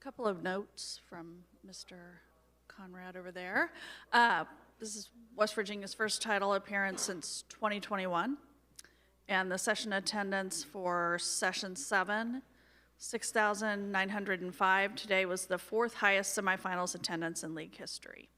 Couple of notes from Mr. Conrad over there. This is West Virginia's first title appearance since 2021. And the session attendance for session 7, 6,905. Today was the 4th highest semifinals attendance in league history.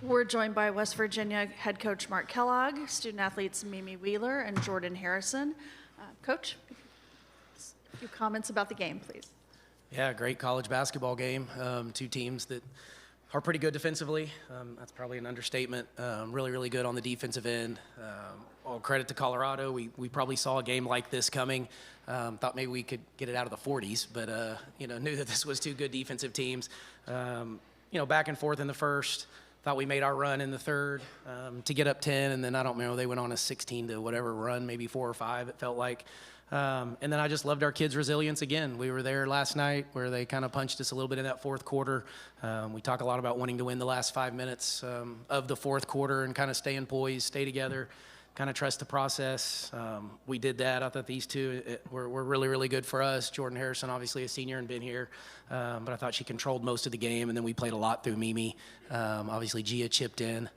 We're joined by West Virginia head coach Mark Kellogg, student athletes Mimi Wheeler and Jordan Harrison. Coach, a few comments about the game, please. Yeah, great college basketball game. Two teams that are pretty good defensively. That's probably an understatement. Really, really good on the defensive end. All credit to Colorado. We probably saw a game like this coming. Thought maybe we could get it out of the 40s, but knew that this was two good defensive teams. Back and forth in the first. Thought we made our run in the third to get up 10, and then I don't know, they went on a 16 to whatever run, maybe 4 or 5 it felt like. And then I just loved our kids' resilience again. We were there last night where they kind of punched us a little bit in that fourth quarter. We talk a lot about wanting to win the last 5 minutes of the fourth quarter and kind of staying poised, stay together, kind of trust the process. We did that. I thought these two were really, really good for us. Jordan Harrison, obviously a senior and been here, but I thought she controlled most of the game, and then we played a lot through Mimi. Obviously, Gia chipped in.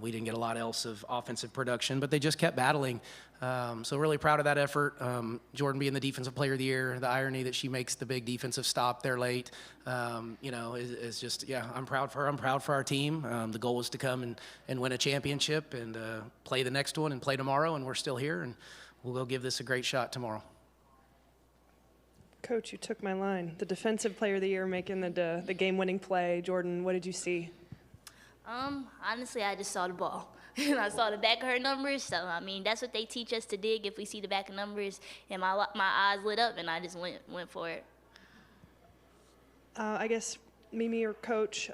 We didn't get a lot else of offensive production, but they just kept battling. So really proud of that effort. Jordan being the defensive player of the year, the irony that she makes the big defensive stop there late, is just, yeah, I'm proud for her. I'm proud for our team. The goal was to come and win a championship and play the next one and play tomorrow, and we're still here, and we'll go give this a great shot tomorrow. Coach, you took my line. The defensive player of the year making the game-winning play. Jordan, what did you see? Honestly, I just saw the ball. and I saw the back of her numbers. So I mean, that's what they teach us to dig. If we see the back of numbers, and my eyes lit up, and I just went for it. I guess Mimi or Coach,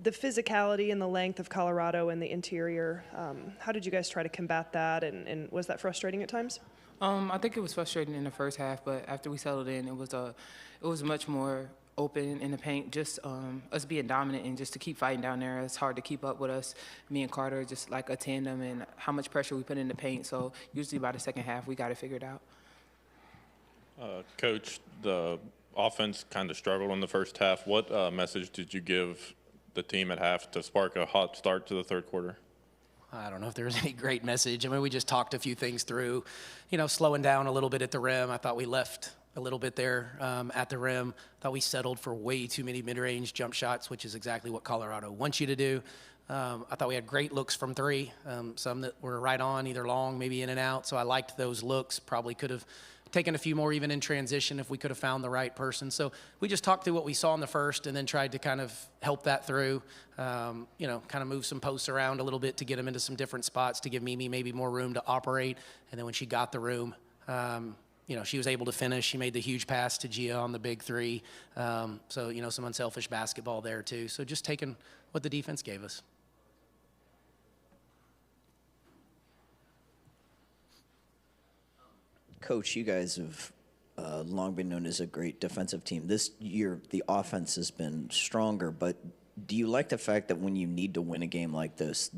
the physicality and the length of Colorado and the interior, how did you guys try to combat that, and was that frustrating at times? I think it was frustrating in the first half, but after we settled in, it was much more open in the paint. Just us being dominant and just to keep fighting down there. It's hard to keep up with us. Me and Carter just like a tandem, and how much pressure we put in the paint. So usually by the second half, we got it figured out. Coach, the offense kind of struggled in the first half. What message did you give the team at half to spark a hot start to the third quarter? I don't know if there was any great message. I mean, we just talked a few things through, slowing down a little bit at the rim. I thought we left a little bit there at the rim. I thought we settled for way too many mid-range jump shots, which is exactly what Colorado wants you to do. I thought we had great looks from three, some that were right on, either long, maybe in and out. So I liked those looks. Probably could have taken a few more even in transition if we could have found the right person. So we just talked through what we saw in the first and then tried to kind of help that through, kind of move some posts around a little bit to get them into some different spots to give Mimi maybe more room to operate. And then when she got the room, she was able to finish. She made the huge pass to Gia on the big three. So, some unselfish basketball there too. So just taking what the defense gave us. Coach, you guys have long been known as a great defensive team. This year, the offense has been stronger, but do you like the fact that when you need to win a game like this,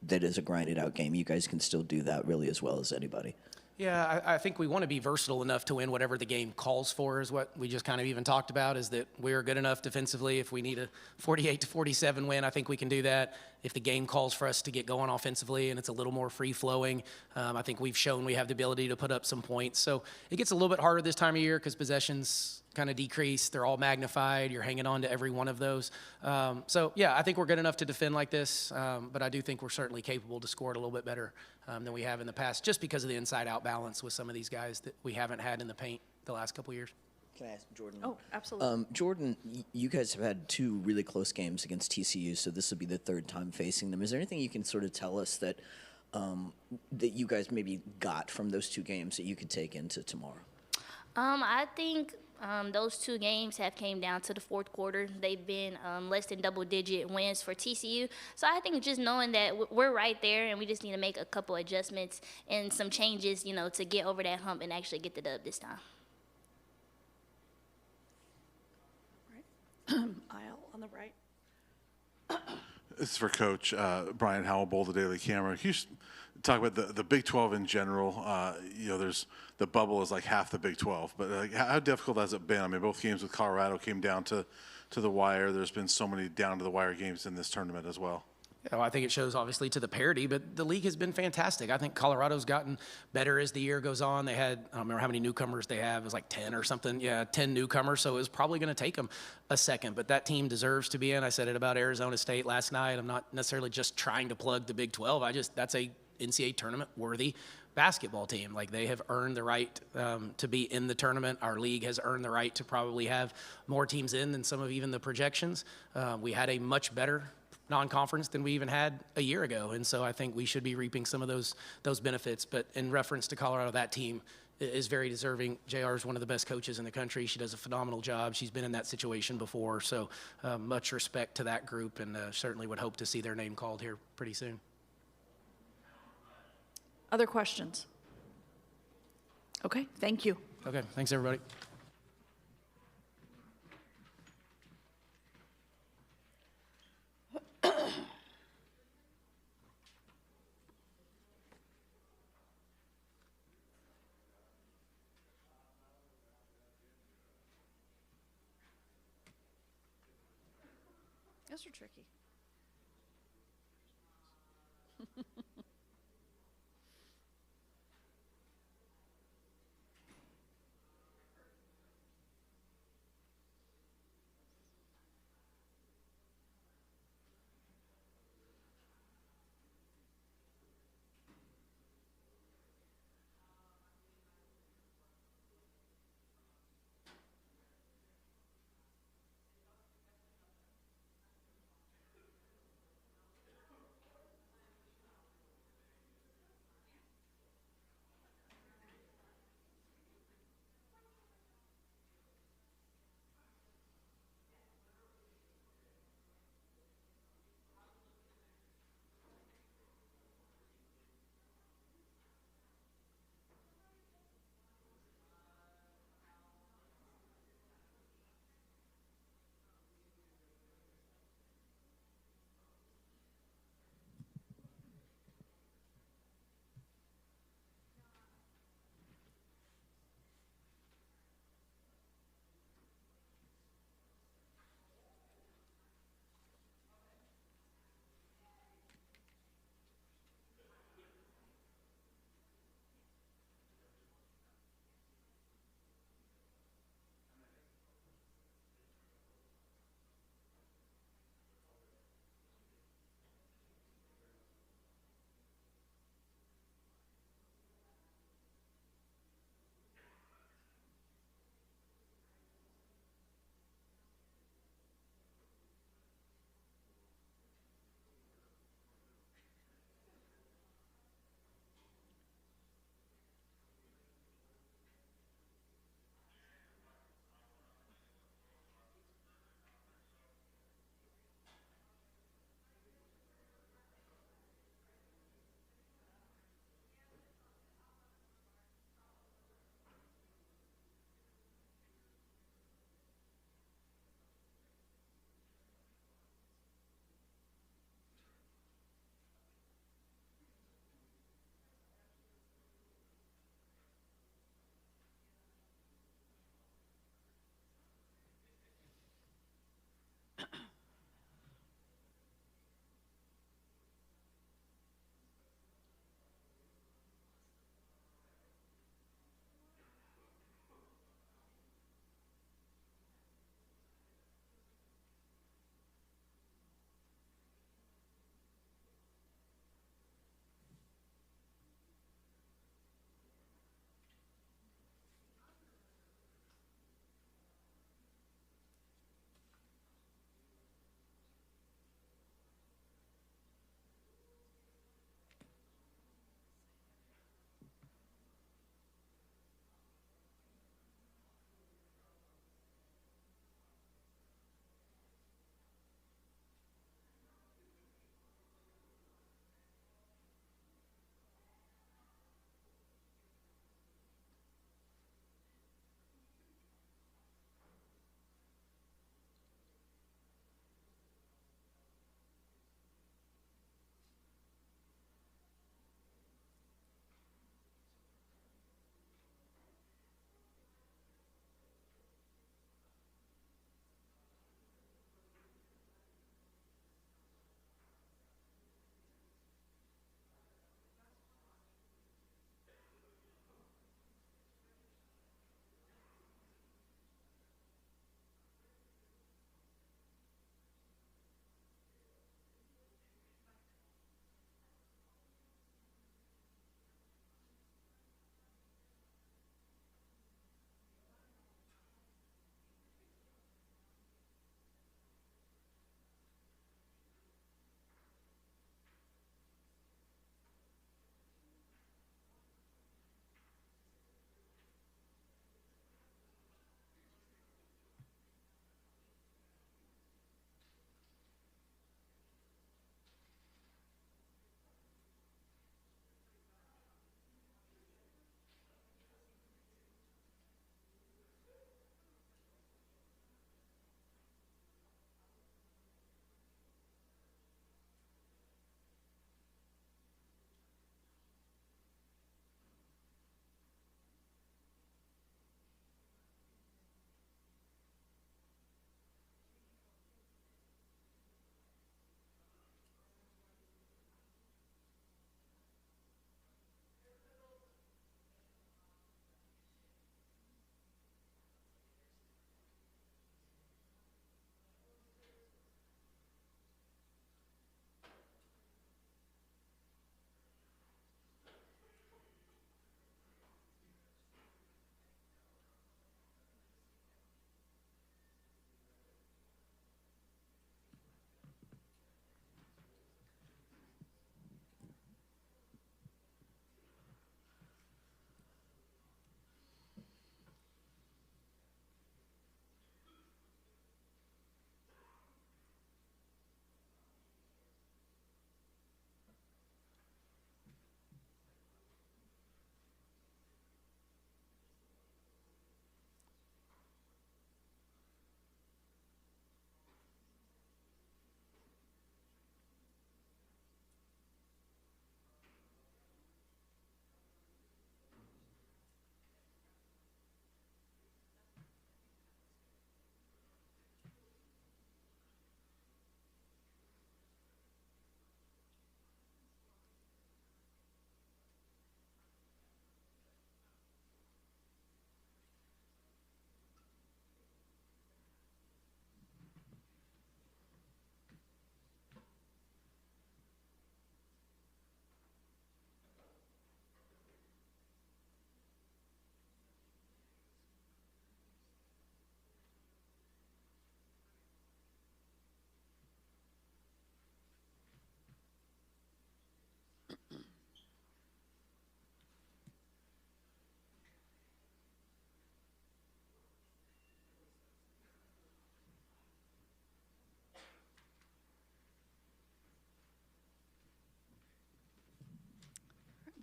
that is a grinded-out game, you guys can still do that really as well as anybody? Yeah, I think we want to be versatile enough to win whatever the game calls for, is what we just kind of even talked about, is that we're good enough defensively. If we need a 48-47 win, I think we can do that. If the game calls for us to get going offensively and it's a little more free-flowing, I think we've shown we have the ability to put up some points. So it gets a little bit harder this time of year because possessions kind of decrease. They're all magnified. You're hanging on to every one of those. Yeah, I think we're good enough to defend like this, but I do think we're certainly capable to score it a little bit better than we have in the past, just because of the inside-out balance with some of these guys that we haven't had in the paint the last couple years. Can I ask Jordan? Oh, absolutely. Jordan, you guys have had two really close games against TCU, so this will be the third time facing them. Is there anything you can sort of tell us that that you guys maybe got from those two games that you could take into tomorrow? I think those two games have came down to the fourth quarter. They've been less than double-digit wins for TCU. So I think just knowing that we're right there and we just need to make a couple adjustments and some changes, to get over that hump and actually get the dub this time. Aisle on the right. This is for Coach Brian Howell, the Daily Camera. Can you talk about the Big 12 in general? There's the bubble is like half the Big 12, but how difficult has it been? I mean, both games with Colorado came down to the wire. There's been so many down to the wire games in this tournament as well. Well, I think it shows obviously to the parity, but the league has been fantastic. I think Colorado's gotten better as the year goes on. They had, I don't remember how many newcomers they have. It was like 10 or something. Yeah, 10 newcomers. So it was probably going to take them a second, but that team deserves to be in. I said it about Arizona State last night. I'm not necessarily just trying to plug the Big 12. That's a NCAA tournament worthy basketball team. Like, they have earned the right to be in the tournament. Our league has earned the right to probably have more teams in than some of even the projections. We had a much better non-conference than we even had a year ago, and so I think we should be reaping some of those benefits. But in reference to Colorado, that team is very deserving. JR is one of the best coaches in the country. She does a phenomenal job. She's been in that situation before, so much respect to that group, and certainly would hope to see their name called here pretty soon. Other questions? Okay, thank you. Okay, thanks everybody. Those are tricky.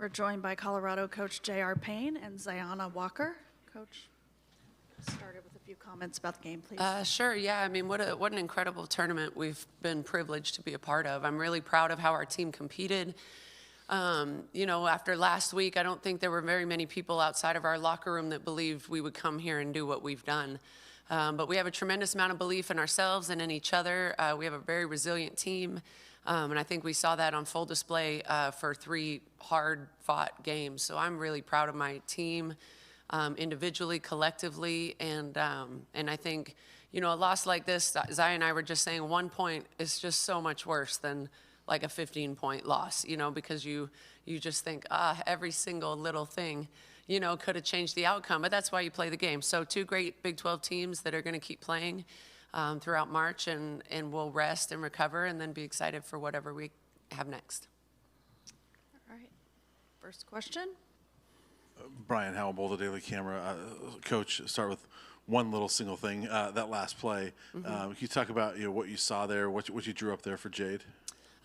We're joined by Colorado coach J.R. Payne and Ziana Walker. Coach, started with a few comments about the game, please. Sure, yeah. I mean, what an incredible tournament we've been privileged to be a part of. I'm really proud of how our team competed. You know, after last week, I don't think there were very many people outside of our locker room that believed we would come here and do what we've done. But we have a tremendous amount of belief in ourselves and in each other. We have a very resilient team. And I think we saw that on full display for 3 hard-fought games. So I'm really proud of my team, individually, collectively, and I think, you know, a loss like this, Zai and I were just saying 1 point is just so much worse than like a 15-point loss, you know, because you just think, every single little thing, you know, could have changed the outcome, but that's why you play the game. So 2 great Big 12 teams that are going to keep playing throughout March, and we'll rest and recover and then be excited for whatever we have next. All right. First question. Brian Howell, the Daily Camera. Coach, start with one little single thing, that last play. Can you talk about, you know, what you saw there, what you drew up there for Jade?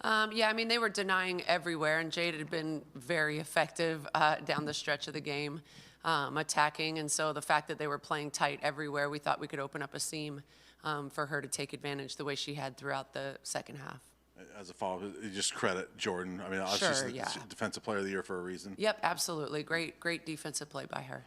Yeah, I mean, they were denying everywhere, and Jade had been very effective down the stretch of the game, attacking. And so the fact that they were playing tight everywhere, we thought we could open up a seam for her to take advantage the way she had throughout the second half. As a follow-up, you just credit Jordan. I mean, obviously, Sure, she's yeah. Defensive Player of the Year for a reason. Yep, absolutely. Great defensive play by her.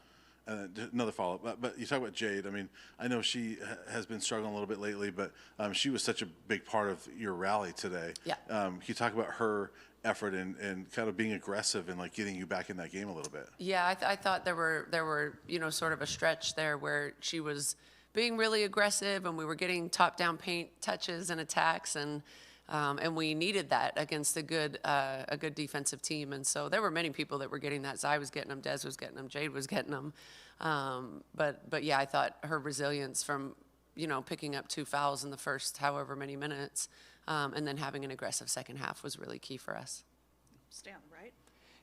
And then another follow-up, but you talk about Jade. I mean, I know she has been struggling a little bit lately, but she was such a big part of your rally today. Yeah. Can you talk about her effort and kind of being aggressive and like getting you back in that game a little bit? Yeah, I thought there were you know, sort of a stretch there where she was being really aggressive, and we were getting top-down paint touches and attacks, and we needed that against a good defensive team. And so there were many people that were getting that. Zai was getting them, Des was getting them, Jade was getting them. But yeah, I thought her resilience from, you know, picking up 2 fouls in the first however many minutes, and then having an aggressive second half was really key for us. Stan, right?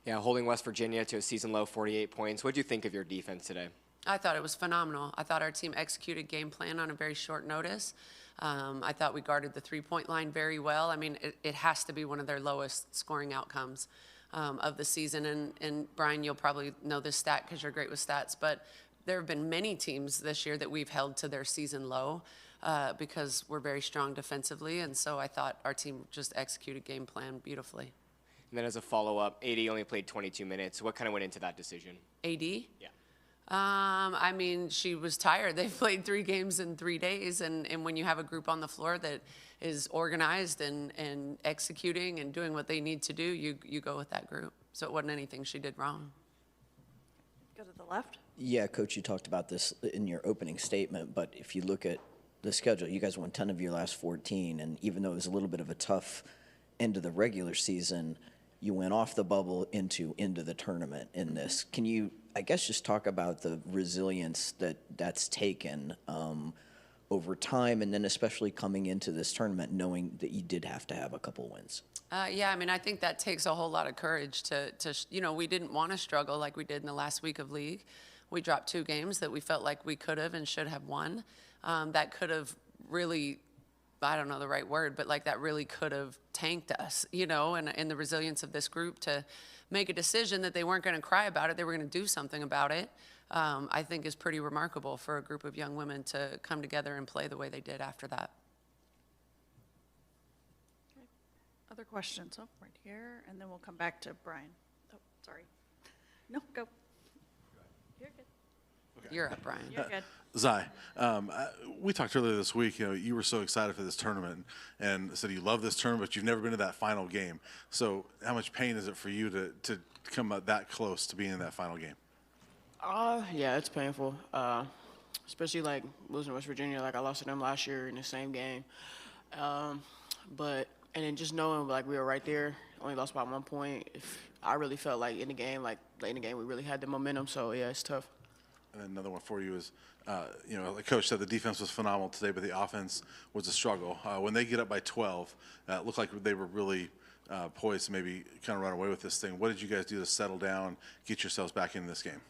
Yeah, holding West Virginia to a season-low 48 points. What do you think of your defense today? I thought it was phenomenal. I thought our team executed game plan on a very short notice. I thought we guarded the 3-point line very well. I mean, it has to be one of their lowest scoring outcomes of the season. And Brian, you'll probably know this stat because you're great with stats, but there have been many teams this year that we've held to their season low because we're very strong defensively. And so I thought our team just executed game plan beautifully. And then as a follow-up, AD only played 22 minutes. What kind of went into that decision? AD? Yeah. I mean, she was tired. They've played 3 games in 3 days, and when you have a group on the floor that is organized and executing and doing what they need to do, you go with that group. So it wasn't anything she did wrong. Go to the left. Yeah, Coach, you talked about this in your opening statement, but if you look at the schedule, you guys won 10 of your last 14, and even though it was a little bit of a tough end of the regular season, you went off the bubble into the tournament in this. Can you, I guess, just talk about the resilience that's taken over time, and then especially coming into this tournament, knowing that you did have to have a couple wins? Yeah, I mean, I think that takes a whole lot of courage to you know, we didn't want to struggle like we did in the last week of league. We dropped 2 games that we felt like we could have and should have won. That could have really, I don't know the right word, but like that really could have tanked us, you know, and the resilience of this group to make a decision that they weren't going to cry about it, they were going to do something about it, I think is pretty remarkable for a group of young women to come together and play the way they did after that. Okay. Other questions? Oh, right here, and then we'll come back to Brian. Oh, sorry. No, go. You're good. You're up, Brian. You're good. Zai, we talked earlier this week, you know, you were so excited for this tournament and said you love this tournament, but you've never been to that final game. So how much pain is it for you to come that close to being in that final game? Yeah, it's painful. Especially like losing to West Virginia, like I lost to them last year in the same game. And then just knowing like we were right there, only lost by 1 point. I really felt like in the game, like late in the game, we really had the momentum. So yeah, it's tough. And then another one for you is, you know, like Coach said, the defense was phenomenal today, but the offense was a struggle. When they get up by 12, it looked like they were really poised to maybe kind of run away with this thing. What did you guys do to settle down, get yourselves back into this game?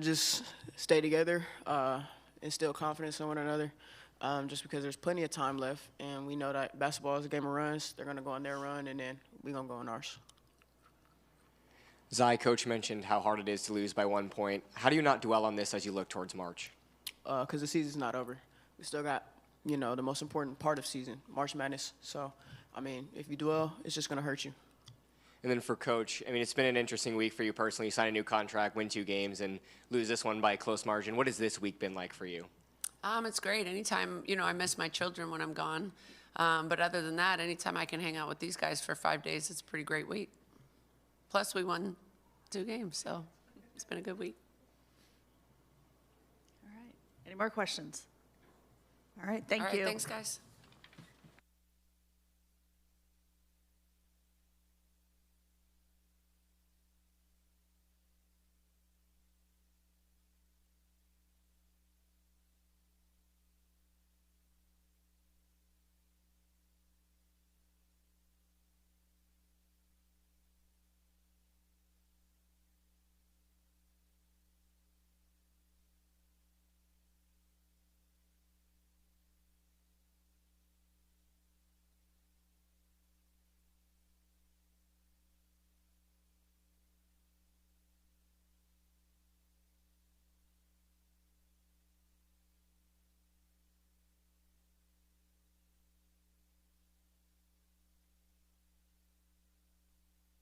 Just stay together, instill confidence in one another, just because there's plenty of time left, and we know that basketball is a game of runs. They're going to go on their run, and then we're going to go on ours. Zai, coach mentioned how hard it is to lose by 1 point. How do you not dwell on this as you look towards March? Because the season's not over. We still got, you know, the most important part of season, March Madness. So, I mean, if you dwell, it's just going to hurt you. And then for Coach, I mean, it's been an interesting week for you personally. You sign a new contract, win 2 games, and lose this one by a close margin. What has this week been like for you? It's great. Anytime, you know, I miss my children when I'm gone. But other than that, anytime I can hang out with these guys for 5 days, it's a pretty great week. Plus, we won 2 games, so it's been a good week. All right. Any more questions? All right, thank All right, you. thanks, guys.